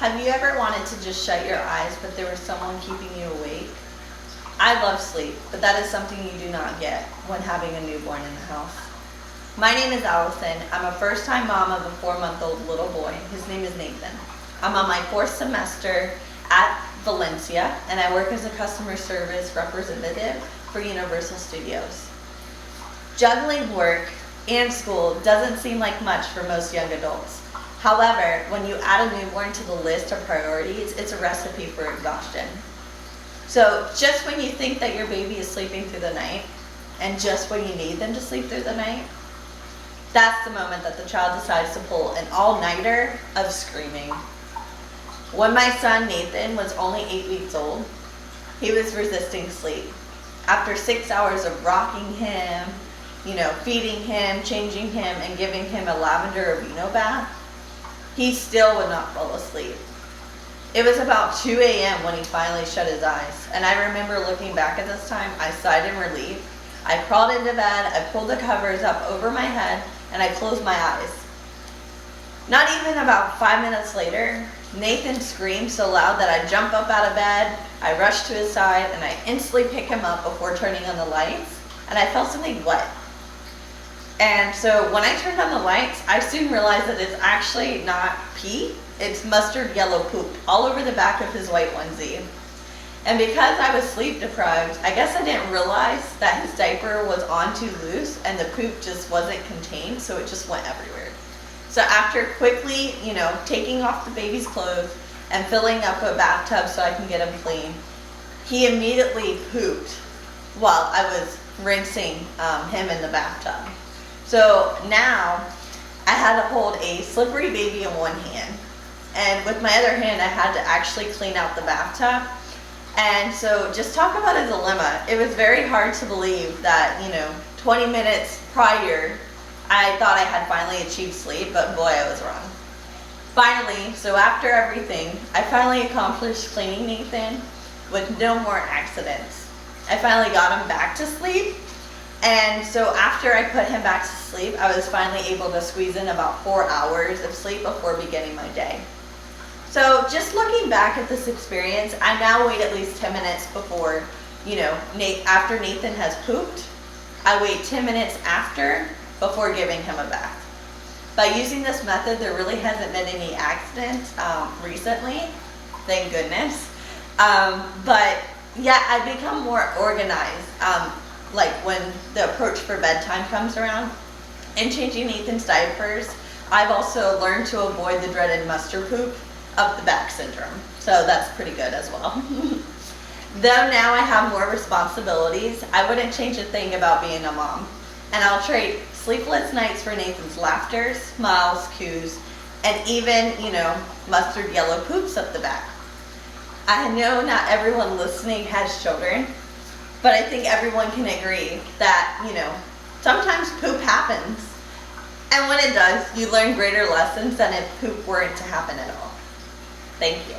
Have you ever wanted to just shut your eyes, but there was someone keeping you awake? I love sleep, but that is something you do not get when having a newborn in the house. My name is Allison. I'm a first-time mom of a 4-month-old little boy. His name is Nathan. I'm on my 4th semester at Valencia, and I work as a customer service representative for Universal Studios. Juggling work and school doesn't seem like much for most young adults. However, when you add a newborn to the list of priorities, it's a recipe for exhaustion. So just when you think that your baby is sleeping through the night, and just when you need them to sleep through the night, that's the moment that the child decides to pull an all-nighter of screaming. When my son Nathan was only 8 weeks old, he was resisting sleep. After 6 hours of rocking him, feeding him, changing him, and giving him a lavender Aveeno bath, he still would not fall asleep. It was about 2 a.m. when he finally shut his eyes, and I remember looking back at this time, I sighed in relief. I crawled into bed, I pulled the covers up over my head, and I closed my eyes. Not even about 5 minutes later, Nathan screamed so loud that I jumped up out of bed, I rushed to his side, and I instantly picked him up before turning on the lights, and I felt something wet. And so when I turned on the lights, I soon realized that it's actually not pee, it's mustard yellow poop all over the back of his white onesie. And because I was sleep deprived, I guess I didn't realize that his diaper was on too loose and the poop just wasn't contained, so it just went everywhere. So after quickly, taking off the baby's clothes and filling up a bathtub so I can get him clean, he immediately pooped while I was rinsing him in the bathtub. So now I had to hold a slippery baby in one hand, and with my other hand I had to actually clean out the bathtub. And so just talk about a dilemma. It was very hard to believe that 20 minutes prior I thought I had finally achieved sleep, but boy, I was wrong. Finally, so after everything, I finally accomplished cleaning Nathan with no more accidents. I finally got him back to sleep. And so after I put him back to sleep, I was finally able to squeeze in about 4 hours of sleep before beginning my day. So just looking back at this experience, I now wait at least 10 minutes before, after Nathan has pooped. I wait 10 minutes after before giving him a bath. By using this method, there really hasn't been any accidents recently, thank goodness. But yeah, I've become more organized. Like when the approach for bedtime comes around and changing Nathan's diapers, I've also learned to avoid the dreaded mustard poop of the back syndrome. So that's pretty good as well. Though now I have more responsibilities, I wouldn't change a thing about being a mom. And I'll trade sleepless nights for Nathan's laughter, smiles, coos, and even, mustard yellow poops up the back. I know not everyone listening has children, but I think everyone can agree that, sometimes poop happens. And when it does, you learn greater lessons than if poop weren't to happen at all. Thank you.